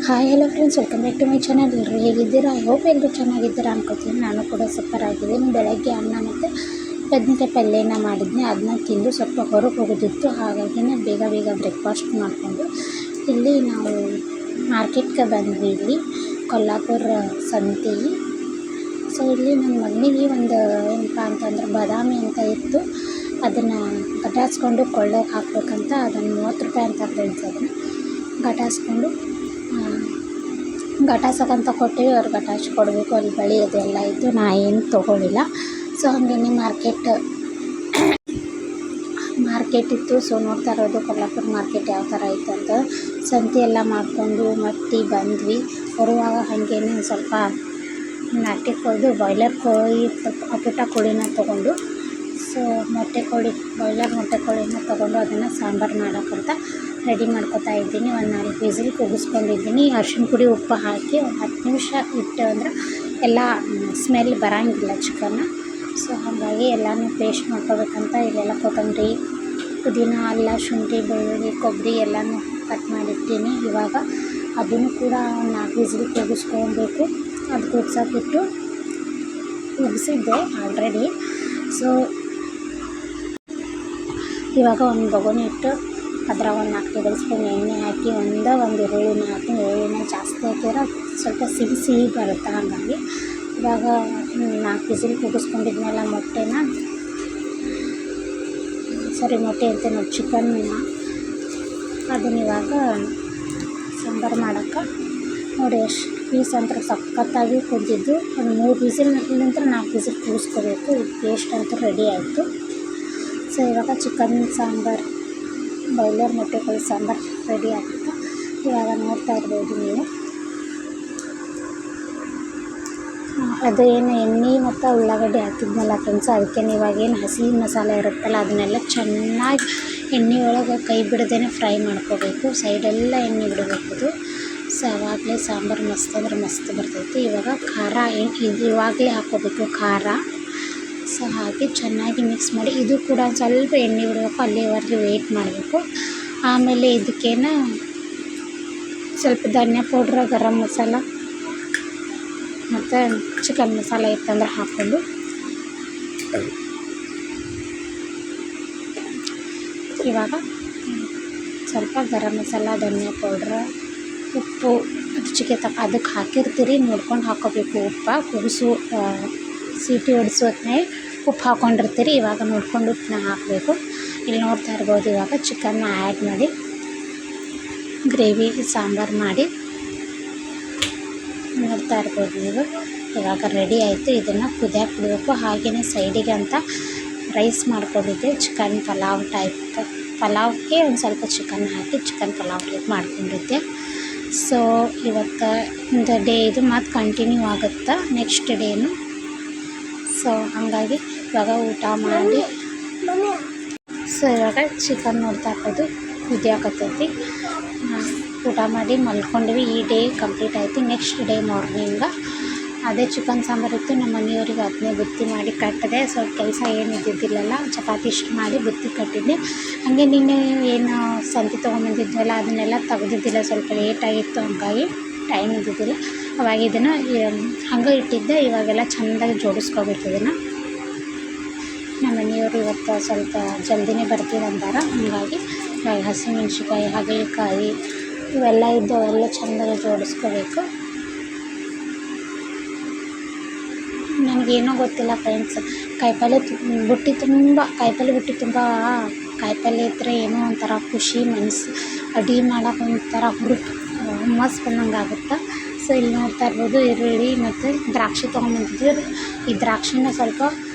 Hi hello friends, welcome back to my channel. ಎಲ್ಲರೂ ಹೇಗಿದ್ದೀರಾ? I hope ಎಲ್ಲರೂ ಚೆನ್ನಾಗಿದ್ದೀರಾ ಅನ್ಕೋತೀನಿ. ನಾನು ಕೂಡ ಸೂಪರ್ ಆಗಿದ್ದೀನಿ. ಬೆಳಗ್ಗೆ ಅನ್ನ ಮತ್ತು ಬದನೆಕಾಯಿ ಪಲ್ಯನ ಮಾಡಿದ್ನಿ. ಅದನ್ನ ತಿಂದು ಸ್ವಲ್ಪ ಹೊರಗೆ ಹೋಗೋದಿತ್ತು, ಹಾಗಾಗಿ ಬೇಗ ಬ್ರೇಕ್ಫಾಸ್ಟ್ ಮಾಡಿಕೊಂಡು ಇಲ್ಲಿ ನಾವು ಮಾರ್ಕೆಟ್ಗೆ ಬಂದ್ವಿ. ಇಲ್ಲಿ ಕೊಲ್ಲಾಪುರ ಸಂತೆ. ಸೊ ಇಲ್ಲಿ ನನ್ನ ಮಗನಿಗೆ ಒಂದು ಏನಪ್ಪ ಅಂತಂದ್ರೆ ಬಾದಾಮಿ ಅಂತ ಇತ್ತು, ಅದನ್ನು ಗಟಾಸ್ಕೊಂಡು ಕೊಳ್ಳೆಗೆ ಹಾಕ್ಬೇಕಂತ. ಅದನ್ನು 30 ರೂಪಾಯಿ ಅಂತ ಫ್ರೆಂಡ್ಸ್. ಅದನ್ನು ಗಟಾಸ್ಕೊಂಡು ಗಟಾಸಕ್ಕಂತ ಕೊಟ್ಟಿವಿ. ಅವ್ರು ಗಟಾಸಿ ಕೊಡಬೇಕು. ಅಲ್ಲಿ ಬಳಿ ಅದೆಲ್ಲ ಇತ್ತು, ನಾ ಏನು ತೊಗೊಳಿಲ್ಲ. ಸೊ ಹಾಗೇನೆ ಮಾರ್ಕೆಟ್ ಇತ್ತು. ಸೊ ನೋಡ್ತಾ ಇರೋದು ಕೊಲ್ಲಾಪುರ ಮಾರ್ಕೆಟ್ ಯಾವ ಥರ ಇತ್ತು ಅಂತ. ಸಂತೆ ಎಲ್ಲ ಮಾಡಿಕೊಂಡು ಮಟ್ಟಿ ಬಂದ್ವಿ. ಬರುವಾಗ ಹಾಗೇನೆ ಸ್ವಲ್ಪ ನಾಟಿ ಕೊಯ್ದು ಬಾಯ್ಲರ್ ಕೋಳಿ ಪುಟ್ಟ ಕೋಳಿನ ತೊಗೊಂಡು, ಸೊ ಬಾಯ್ಲರ್ ಮೊಟ್ಟೆ ಕೋಳಿನ ತೊಗೊಂಡು ಅದನ್ನು ಸಾಂಬಾರು ಮಾಡೋಕ್ಕಂತ ರೆಡಿ ಮಾಡ್ಕೊತಾ ಇದ್ದೀನಿ. ಒಂದು 4 ವಿಸಿಲ್ ಕೂಗಿಸ್ಕೊಂಡಿದ್ದೀನಿ. ಅರಿಶಿನ ಪುಡಿ ಉಪ್ಪು ಹಾಕಿ ಒಂದು 10 ನಿಮಿಷ ಇಟ್ಟು ಅಂದ್ರೆ ಎಲ್ಲ ಸ್ಮೆಲ್ ಬರೋಂಗಿಲ್ಲ ಚಿಕನ್ನ. ಸೊ ಹಾಗಾಗಿ ಎಲ್ಲನೂ ಪೇಸ್ಟ್ ಮಾಡ್ಕೋಬೇಕಂತ ಇಲ್ಲೆಲ್ಲ ಕೊತ್ತಂಬರಿ, ಪುದೀನ, ಅಲ್ಲ, ಶುಂಠಿ, ಬೆಳ್ಳುಳ್ಳಿ, ಕೊಬ್ಬರಿ ಎಲ್ಲನೂ ಕಟ್ ಮಾಡಿರ್ತೀನಿ. ಇವಾಗ ಅದನ್ನು ಕೂಡ 4 ವಿಸಿಲ್ ಕೂಗಿಸ್ಕೊಬೇಕು. ಅದು ಕೂಗ್ಸೋಕ್ಕಿಟ್ಟು ಕೂಗಿಸಿದ್ದೆ ಆಲ್ರೆಡಿ. ಸೊ ಇವಾಗ ಒಂದು ಬೊಗಣೆ ಇಟ್ಟು ಅದ್ರಾಗ ಒಂದು 4 ಟೇಬಲ್ ಸ್ಪೂನ್ ಎಣ್ಣೆ ಹಾಕಿ ಒಂದು ಈರುಳ್ಳಿನ ಹಾಕಿ, ಈರುಳ್ಳಿನ ಜಾಸ್ತಿ ಹಾಕಿದ್ರೆ ಸ್ವಲ್ಪ ಸಿಹಿ ಬರುತ್ತೆ. ಹಾಗಾಗಿ ಇವಾಗ 4 ವಿಸಿಲ್ ಕೂಗಿಸ್ಕೊಂಡಿದ್ಮೇಲೆ ಮೊಟ್ಟೆ ಅಂತ ನೋಡಿ ಚಿಕನ್ನ ಅದನ್ನ ಇವಾಗ ಸಾಂಬಾರು ಮಾಡೋಕ್ಕೆ ನೋಡಿ ಎಷ್ಟು ಪೀಸ್ ಅಂತ ಸಖತ್ತಾಗಿ ಕುದ್ದಿದ್ದು. ಒಂದು 3 ವಿಸಿಲ್ ನಂತರ 4 ವಿಸಿಲ್ ಕೂಗಿಸ್ಕೋಬೇಕು. ಇದು ಪೇಸ್ಟ್ ಅಂತೂ ರೆಡಿ ಆಯಿತು. ಸೊ ಇವಾಗ ಚಿಕನ್ ಸಾಂಬಾರು, ಬಾಯ್ಲರ್ ಮೊಟ್ಟೆ ಕೋಳಿ ಸಾಂಬಾರು ರೆಡಿ ಆಗುತ್ತೆ. ಇವಾಗ ನೋಡ್ತಾ ಇರ್ಬೋದು ನೀವು. ಅದು ಏನು ಎಣ್ಣೆ ಮತ್ತು ಉಳ್ಳಾಗಡ್ಡಿ ಹಾಕಿದ್ನಲ್ಲ ಫ್ರೆಂಡ್ಸ್, ಅದಕ್ಕೆ ಇವಾಗೇನು ಹಸಿ ಮಸಾಲೆ ಇರುತ್ತಲ್ಲ ಅದನ್ನೆಲ್ಲ ಚೆನ್ನಾಗಿ ಎಣ್ಣೆ ಒಳಗೆ ಕೈ ಬಿಡದೇ ಫ್ರೈ ಮಾಡ್ಕೋಬೇಕು. ಸೈಡೆಲ್ಲ ಎಣ್ಣೆ ಬಿಡಬೇಕು. ಸೊ ಆವಾಗಲೇ ಸಾಂಬಾರು ಮಸ್ತ್ ಅಂದ್ರೆ ಮಸ್ತ್ ಬರ್ತೈತಿ. ಇವಾಗ ಖಾರ ಇದು ಇವಾಗಲೇ ಹಾಕ್ಕೋಬೇಕು ಖಾರ. ಸೊ ಹಾಕಿ ಚೆನ್ನಾಗಿ ಮಿಕ್ಸ್ ಮಾಡಿ, ಇದು ಕೂಡ ಸ್ವಲ್ಪ ಎಣ್ಣೆ ಬಿಡಬೇಕು, ಅಲ್ಲಿವರೆಗೆ ವೆಯ್ಟ್ ಮಾಡಬೇಕು. ಆಮೇಲೆ ಇದಕ್ಕೇನು ಸ್ವಲ್ಪ ಧನಿಯಾ ಪೌಡ್ರ್, ಗರಂ ಮಸಾಲ ಮತ್ತು ಚಿಕನ್ ಮಸಾಲ ಇತ್ತಂದ್ರೆ ಹಾಕ್ಕೊಂಡು ಇವಾಗ ಸ್ವಲ್ಪ ಗರಂ ಮಸಾಲ, ಧನಿಯಾ ಪೌಡ್ರ್, ಉಪ್ಪು ರುಚಿಗೆ ಅದಕ್ಕೆ ಹಾಕಿರ್ತೀರಿ ನೋಡ್ಕೊಂಡು ಹಾಕ್ಕೋಬೇಕು. ಸೀಟಿ ಹೊಡಿಸೋತ್ನೇ ಉಪ್ಪು ಹಾಕ್ಕೊಂಡಿರ್ತೀರಿ. ಇವಾಗ ನೋಡ್ಕೊಂಡು ಉಪ್ಪನ್ನ ಹಾಕಬೇಕು. ಇಲ್ಲಿ ನೋಡ್ತಾ ಇರ್ಬೋದು. ಇವಾಗ ಚಿಕನ್ನ ಆ್ಯಡ್ ಮಾಡಿ ಗ್ರೇವಿ ಸಾಂಬಾರು ಮಾಡಿ ನೋಡ್ತಾ ಇರ್ಬೋದು ನೀವು. ಇವಾಗ ರೆಡಿ ಆಯಿತು. ಇದನ್ನು ಕುದಿಯಕ್ಕೆ ಬಿಡಬೇಕು. ಹಾಗೆಯೇ ಸೈಡಿಗೆ ಅಂತ ರೈಸ್ ಮಾಡ್ಕೊಂಡಿದ್ದೆ, ಚಿಕನ್ ಪಲಾವ್ಗೆ ಒಂದು ಸ್ವಲ್ಪ ಚಿಕನ್ ಹಾಕಿ ಚಿಕನ್ ಪಲಾವ್ ಟೈಪ್ ಮಾಡ್ಕೊಂಡಿದ್ದೆ. ಸೊ ಇವತ್ತು ಡೇ ಇದು ಮತ್ತು ಕಂಟಿನ್ಯೂ ಆಗುತ್ತೆ ನೆಕ್ಸ್ಟ್ ಡೇನು. ಸೊ ಹಾಗಾಗಿ ಇವಾಗ ಊಟ ಮಾಡಿ, ಸೊ ಇವಾಗ ಚಿಕನ್ ನೋಡ್ತಾ ಇರ್ಬೋದು ಕುದಿಯಾಕತ್ತೈತಿ. ಊಟ ಮಾಡಿ ಮಲ್ಕೊಂಡ್ವಿ. ಈ ಡೇ ಕಂಪ್ಲೀಟ್ ಆಯಿತು. ನೆಕ್ಸ್ಟ್ ಡೇ ಮಾರ್ನಿಂಗ ಅದೇ ಚಿಕನ್ ಸಾಂಬಾರು ಇತ್ತು. ನಮ್ಮ ಮನೆಯವ್ರಿಗೆ ಅದನ್ನೇ ಬುತ್ತಿ ಮಾಡಿ ಕಟ್ಟಿದೆ. ಸೊ ಕೆಲಸ ಏನು ಇದ್ದಿದ್ದಿಲ್ಲಲ್ಲ, ಚಪಾತಿ ಇಷ್ಟು ಮಾಡಿ ಬುತ್ತಿ ಕಟ್ಟಿದ್ದೆ. ಹಾಗೆ ನಿನ್ನೆ ಏನು ಸಂತೆ ತೊಗೊಂಬಂದಿದ್ವಲ್ಲ ಅದನ್ನೆಲ್ಲ ತೆಗ್ದಿದ್ದಿಲ್ಲ, ಸ್ವಲ್ಪ ಲೇಟಾಗಿತ್ತು, ಹಾಗಾಗಿ ಟೈಮ್ ಇದ್ದಿದ್ದಿಲ್ಲ. ಅವಾಗ ಇದನ್ನು ಹಂಗೆ ಇಟ್ಟಿದ್ದೆ. ಇವಾಗೆಲ್ಲ ಚೆಂದಾಗಿ ಜೋಡಿಸ್ಕೋಬೇಕು ಇದನ್ನು. ನಮ್ಮ ಮನೆಯವರು ಇವತ್ತು ಸ್ವಲ್ಪ ಜಲ್ದಿನೇ ಬರ್ತೀರಂತಾರೆ. ಹಾಗಾಗಿ ಹಸಿಮೆಣ್ಸಿಕಾಯಿ, ಹಾಗಲಕಾಯಿ ಇವೆಲ್ಲ ಇದ್ದವೆಲ್ಲ ಚೆಂದಾಗಿ ಜೋಡಿಸ್ಕೋಬೇಕು. ನನಗೇನೋ ಗೊತ್ತಿಲ್ಲ ಫ್ರೆಂಡ್ಸ್, ಕಾಯಿಪಲ್ಯ ಬುಟ್ಟಿ ತುಂಬ ಕಾಯಿಪಲ್ಯ ಇದ್ದರೆ ಏನೋ ಒಂಥರ ಖುಷಿ, ಮನಸ್ಸು ಅಡುಗೆ ಮಾಡೋಕೆ ಒಂಥರ ಹುಮ್ಮಸ್ಸು ಬಂದಂಗೆ ಆಗುತ್ತೆ. ಸೊ ಇಲ್ಲಿ ನೋಡ್ತಾ ಇರ್ಬೋದು ಈರುಳ್ಳಿ ಮತ್ತು ದ್ರಾಕ್ಷಿ ತೊಗೊಂಬಂದಿದ್ವಿ. ಈ ದ್ರಾಕ್ಷಿನ ಸ್ವಲ್ಪ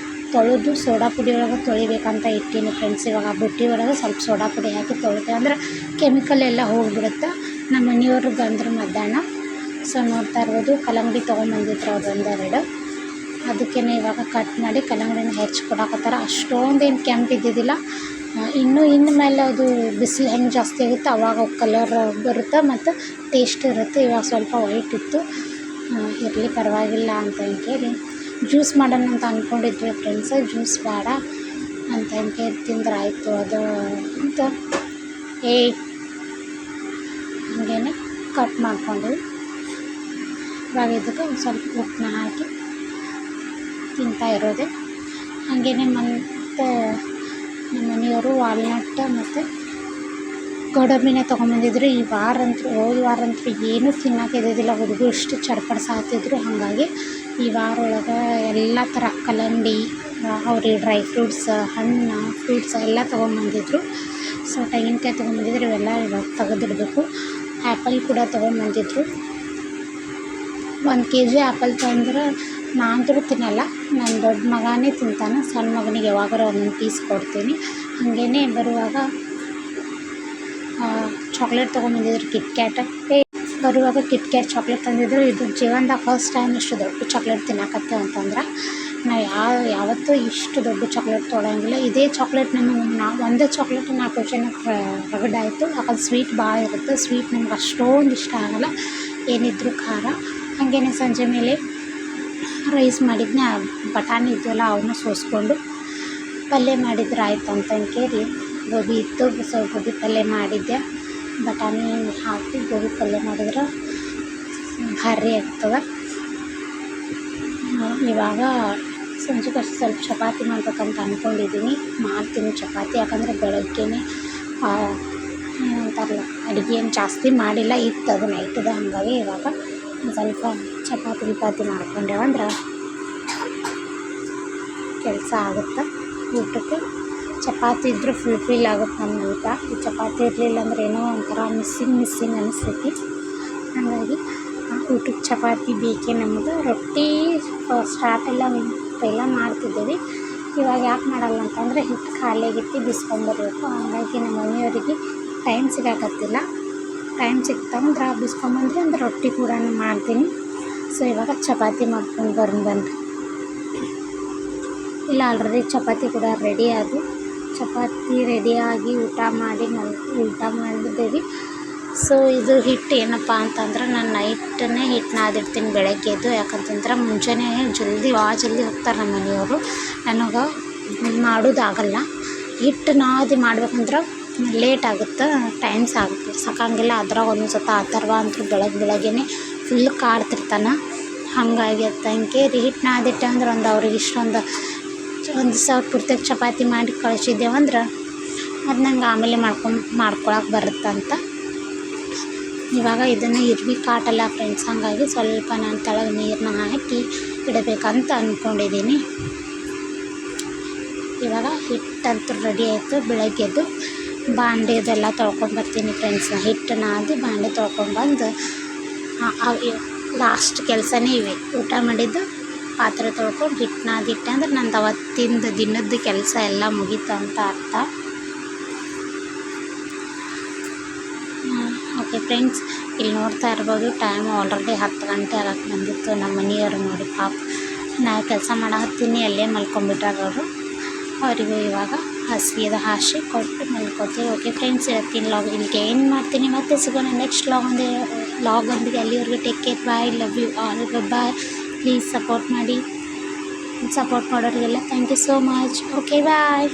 ತೊಳೆದು ಸೋಡಾ ಪುಡಿ ಒಳಗೆ ತೊಳಿಬೇಕಂತ ಇಟ್ಟೀನಿ ಫ್ರೆಂಡ್ಸ್. ಇವಾಗ ಬುಟ್ಟಿ ಒಳಗೆ ಸ್ವಲ್ಪ ಸೋಡಾ ಪುಡಿ ಹಾಕಿ ತೊಳಿತೆ ಅಂದ್ರೆ ಕೆಮಿಕಲ್ ಎಲ್ಲ ಹೋಗಿಬಿಡುತ್ತೆ. ನಮ್ಮ ಮನೆಯವರು ಬಂದರು ಮಧ್ಯಾಹ್ನ. ಸೊ ನೋಡ್ತಾ ಇರ್ಬೋದು ಕಲ್ಲಂಗಡಿ ತೊಗೊಂಬಂದಿದ್ರು ಅವ್ರು 1-2. ಅದಕ್ಕೇ ಇವಾಗ ಕಟ್ ಮಾಡಿ ಕಲ್ಲಂಗಡಿನ ಹೆಚ್ಚಿ ಕೊಡಾಕತ್ತಾರ. ಅಷ್ಟೊಂದೇನು ಕೆಂಪಿದ್ದಿದ್ದಿಲ್ಲ. ಇನ್ನು ಮೇಲೆ ಅದು ಬಿಸಿಲು ಹೆಂಗೆ ಜಾಸ್ತಿ ಆಗುತ್ತೆ ಅವಾಗ ಕಲರ್ ಬರುತ್ತೆ ಮತ್ತು ಟೇಸ್ಟ್ ಇರುತ್ತೆ. ಇವಾಗ ಸ್ವಲ್ಪ ವೈಟ್ ಇತ್ತು, ಇರಲಿ ಪರವಾಗಿಲ್ಲ ಅಂತ ಹೇಳಿ ಜ್ಯೂಸ್ ಮಾಡೋಣ ಅಂತ ಅಂದ್ಕೊಂಡಿದ್ವಿ ಫ್ರೆಂಡ್ಸ್. ಜ್ಯೂಸ್ ಬೇಡ ಅಂತ ತಿಂದ್ರೆ ಆಯಿತು ಅದು ಅಂತ ಹಾಗೇ ಕಟ್ ಮಾಡ್ಕೊಂಡ್ವಿ. ಇವಾಗ ಇದಕ್ಕೆ ಒಂದು ಸ್ವಲ್ಪ ಉಪ್ಪನ್ನ ಹಾಕಿ ತಿಂತಾ ಇರೋದೆ. ಹಾಗೆಯೇ ಮತ್ತು ನಮ್ಮ ಮನೆಯವರು ವಾಲ್ನಟ್ ಮತ್ತು ಗೋಡಂಬಿನ ತೊಗೊಂಬಂದಿದ್ರು. ಈ ವಾರ ಅಂತೂ ಏನೂ ತಿನ್ನೋಕೆ ಇದ್ದಿದ್ದಿಲ್ಲ. ಹುಡುಗರು ಇಷ್ಟು ಚಡ್ಪಡಿಸಾತಿದ್ರು. ಹಾಗಾಗಿ ಈ ವಾರ ಒಳಗೆ ಎಲ್ಲ ಥರ ಕಲ್ಲಂಗಡಿ, ಅವ್ರಿಗೆ ಡ್ರೈ ಫ್ರೂಟ್ಸ್, ಹಣ್ಣು, ಫ್ರೂಟ್ಸ್ ಎಲ್ಲ ತೊಗೊಂಬಂದಿದ್ರು. ಸೊ ತೆಂಗಿನಕಾಯಿ ತೊಗೊಂಬಂದಿದ್ರು. ಇವೆಲ್ಲ ಇವಾಗ ತೆಗೆದಿಡಬೇಕು. ಆ್ಯಪಲ್ ಕೂಡ ತೊಗೊಂಬಂದಿದ್ರು. 1 kg ಆ್ಯಪಲ್ ತೊಗೊಂಡ್ರೆ ನಾನಂತೂ ತಿನ್ನಲ್ಲ. ನನ್ನ ದೊಡ್ಡ ಮಗನೇ ತಿಂತಾನೆ. ಸಣ್ಣ ಮಗನಿಗೆ ಯಾವಾಗಾರ ಒಂದೊಂದು ಪೀಸ್ ಕೊಡ್ತೀನಿ. ಹಾಗೇ ಬರುವಾಗ ಚಾಕ್ಲೇಟ್ ತೊಗೊಂಬಂದಿದ್ರು, ಕಿಟ್ಕ್ಯಾಟ್. ಬರುವಾಗ ಕಿಟ್ಕ್ಯಾಟ್ ಚಾಕ್ಲೇಟ್ ತಂದಿದ್ರು. ಇದು ಜೀವನದಾಗ ಫಸ್ಟ್ ಟೈಮ್ ಇಷ್ಟು ದೊಡ್ಡ ಚಾಕ್ಲೇಟ್ ತಿನ್ನಕತ್ತೆ ಅಂತಂದ್ರೆ. ನಾವು ಯಾವತ್ತೂ ಇಷ್ಟು ದೊಡ್ಡ ಚಾಕ್ಲೇಟ್ ತೊಗೊಳಂಗಿಲ್ಲ. ಇದೇ ಚಾಕ್ಲೇಟ್ ಒಂದೇ ಚಾಕ್ಲೇಟ್ 4 ಜನಕ್ಕೆ ರಗಡಾಯಿತು. ಯಾಕಂದ್ರೆ ಸ್ವೀಟ್ ಭಾಳ ಇರುತ್ತೆ. ಸ್ವೀಟ್ ನಮ್ಗೆ ಅಷ್ಟೊಂದು ಇಷ್ಟ ಆಗೋಲ್ಲ, ಏನಿದ್ರು ಖಾರ. ಹಾಗೇ ಸಂಜೆ ಮೇಲೆ ರೈಸ್ ಮಾಡಿದ್ನ, ಬಟಾಣಿ ಇದ್ವಲ್ಲ ಅವನ್ನ ಸೋಸ್ಕೊಂಡು ಪಲ್ಯ ಮಾಡಿದ್ರೆ ಆಯ್ತು ಅಂತಂಕೇಳಿ ಗೋಬಿ ಇತ್ತು. ಸೊ ಗೋಬಿ ಪಲ್ಯ ಮಾಡಿದ್ದೆ. ಬಟಾಣಿ ಹಾಕಿ ಗೋಬಿ ಪಲ್ಯ ಮಾಡಿದ್ರೆ ಭಾರಿ ಆಗ್ತದೆ. ಇವಾಗ ಸಂಜೆಗೆ ಸ್ವಲ್ಪ ಚಪಾತಿ ಮಾಡ್ಬೇಕಂತ ಅಂದ್ಕೊಂಡಿದ್ದೀನಿ. ಮಾಡ್ತೀನಿ ಚಪಾತಿ. ಯಾಕಂದರೆ ಬೆಳಗ್ಗೆನೇ ಅಂತಾರಲ್ಲ, ಅಡುಗೆ ಏನು ಜಾಸ್ತಿ ಮಾಡಿಲ್ಲ, ಇತ್ತು ಅದು ನೈಟದ. ಹಾಗಾಗಿ ಇವಾಗ ಸ್ವಲ್ಪ ಚಪಾತಿ ಮಾಡ್ಕೊಂಡೇವಂದ್ರೆ ಕೆಲಸ ಆಗುತ್ತೆ. ಊಟಕ್ಕೆ ಚಪಾತಿ ಇದ್ದರೂ ಫುಲ್ಫಿಲ್ ಆಗುತ್ತೆ ನಮ್ಗೆ ಊಟ. ಈ ಚಪಾತಿ ಇರಲಿಲ್ಲ ಅಂದ್ರೆ ಏನೋ ಒಂಥರ ಮಿಸ್ಸಿಂಗ್ ಅನಿಸ್ತೈತಿ. ಹಾಗಾಗಿ ಊಟಕ್ಕೆ ಚಪಾತಿ ಬೇಕೇ ನಮಗೆ. ರೊಟ್ಟಿ ಸ್ಟಾರ್ಟೆಲ್ಲ ಪೈಲ ಮಾಡ್ತಿದ್ದೀವಿ. ಇವಾಗ ಯಾಕೆ ಮಾಡಲ್ಲ ಅಂತಂದರೆ ಹಿಟ್ಟು ಖಾಲಿ ಆಗೈತಿ, ಬಿಸ್ಕೊಂಬರ್ಬೇಕು. ಹಾಗಾಗಿ ನಮ್ಮ ಮನೆಯವರಿಗೆ ಟೈಮ್ ಸಿಗಾಕತ್ತಿಲ್ಲ. ಟೈಮ್ ಸಿಕ್ತಂದ್ರೆ ಬಿಸ್ಕೊಂಬಂದ್ರೆ ಅಂದ್ರೆ ರೊಟ್ಟಿ ಕೂಡ ಮಾಡ್ತೀನಿ. ಸೊ ಇವಾಗ ಚಪಾತಿ ಮಾಡ್ಕೊಂಡು ಬನ್ರಿ. ಇಲ್ಲ ಆಲ್ರೆಡಿ ಚಪಾತಿ ಕೂಡ ರೆಡಿ ಆಗಿ, ಚಪಾತಿ ರೆಡಿಯಾಗಿ ಊಟ ಮಾಡಿದ್ದೇವೆ. ಸೊ ಇದು ಹಿಟ್ಟು ಏನಪ್ಪ ಅಂತಂದ್ರೆ ನಾನು ನೈಟನ್ನೇ ಹಿಟ್ಟು ನಾದಿಡ್ತೀನಿ ಬೆಳಗ್ಗೆದ್ದು. ಯಾಕಂತಂದ್ರೆ ಮುಂಜಾನೆ ಜಲ್ದಿ ಹೋಗ್ತಾರೆ ನಮ್ಮ ಮನೆಯವರು. ನನಗೆ ಮಾಡೋದಾಗಲ್ಲ. ಹಿಟ್ಟು ನಾದಿ ಮಾಡ್ಬೇಕಂದ್ರೆ ಲೇಟ್ ಆಗುತ್ತೆ, ಟೈಮ್ ಸಾಕಂಗಿಲ್ಲ. ಅದ್ರಾಗ ಒಂದೊಂದು ಸತ ಅಥರ್ವ ಅಂತೂ ಬೆಳಗ್ಗೆನೇ ಫುಲ್ ಕಾಡ್ತಿರ್ತಾನೆ. ಹಾಗಾಗಿ ತಂಕೇರಿ ಹಿಟ್ಟು ನಾದಿಟ್ಟೆ ಅಂದ್ರೆ ಅವ್ರಿಗೆ ಇಷ್ಟೊಂದು ಸಾವಿರ ಪೂರ್ತಿಯಾಗಿ ಚಪಾತಿ ಮಾಡಿ ಕಳಿಸಿದ್ದೇವಂದ್ರೆ ಅದು ನಂಗೆ ಆಮೇಲೆ ಮಾಡ್ಕೊಳಕ್ಕೆ ಬರುತ್ತಂತ. ಇವಾಗ ಇದನ್ನು ಇರ್ವಿ ಕಾಟಲ್ಲ ಫ್ರೆಂಡ್ಸ್. ಹಾಗಾಗಿ ಸ್ವಲ್ಪ ನಾನು ತೆಳಗೆ ನೀರನ್ನ ಹಾಕಿ ಇಡಬೇಕಂತ ಅಂದ್ಕೊಂಡಿದ್ದೀನಿ. ಇವಾಗ ಹಿಟ್ಟಂತೂ ರೆಡಿ ಆಯಿತು. ಬೆಳಗ್ಗೆದ್ದು ಬಾಂಡೆದೆಲ್ಲ ತೊಳ್ಕೊಂಬರ್ತೀನಿ ಫ್ರೆಂಡ್ಸ್. ಹಿಟ್ಟು ನಾದಿ ಬಾಂಡೆ ತೊಳ್ಕೊಂಬಂದು ಲಾಸ್ಟ್ ಕೆಲಸನೇ ಇವೆ. ಊಟ ಮಾಡಿದ್ದು ಪಾತ್ರೆ ತೊಳ್ಕೊಂಡು ಹಿಟ್ಟು ನಾದಿಟ್ಟೆ ಅಂದ್ರೆ ನಂದು ಅವತ್ತಿಂದ ದಿನದ ಕೆಲಸ ಎಲ್ಲ ಮುಗೀತು ಅಂತ ಅರ್ಥ. ಓಕೆ ಫ್ರೆಂಡ್ಸ್, ಇಲ್ಲಿ ನೋಡ್ತಾ ಇರ್ಬೋದು ಟೈಮ್ ಆಲ್ರೆಡಿ 10 ಗಂಟೆ ಆಗಕ್ಕೆ ಬಂದಿತ್ತು. ನಮ್ಮ ಮನೆಯವರು ನೋಡಿ ಪಾಪ, ನಾ ಕೆಲಸ ಮಾಡತ್ತೀನಿ ಅಲ್ಲೇ ಮಲ್ಕೊಂಡ್ಬಿಟ್ಟಾಗ ಅವರಿಗೂ ಇವಾಗ ಹಾಸಿ ಕೊಟ್ಟು ಮಲ್ಕೋತೀವಿ. ಓಕೆ ಫ್ರೆಂಡ್ಸ್, ಇವತ್ತಿನ ಲಾಗ್ ಇಲ್ಲಿಗೆ ಏನು ಮಾಡ್ತೀನಿ. ಮತ್ತೆ ಸಿಗೋಣ ನೆಕ್ಸ್ಟ್ ಲಾಗೊಂದಿಗೆ. ಅಲ್ಲಿವರೆಗೂ take care, bye, love you all, bye. Please support ಮಾಡೋರಿಗೆಲ್ಲ thank you so much. Okay bye.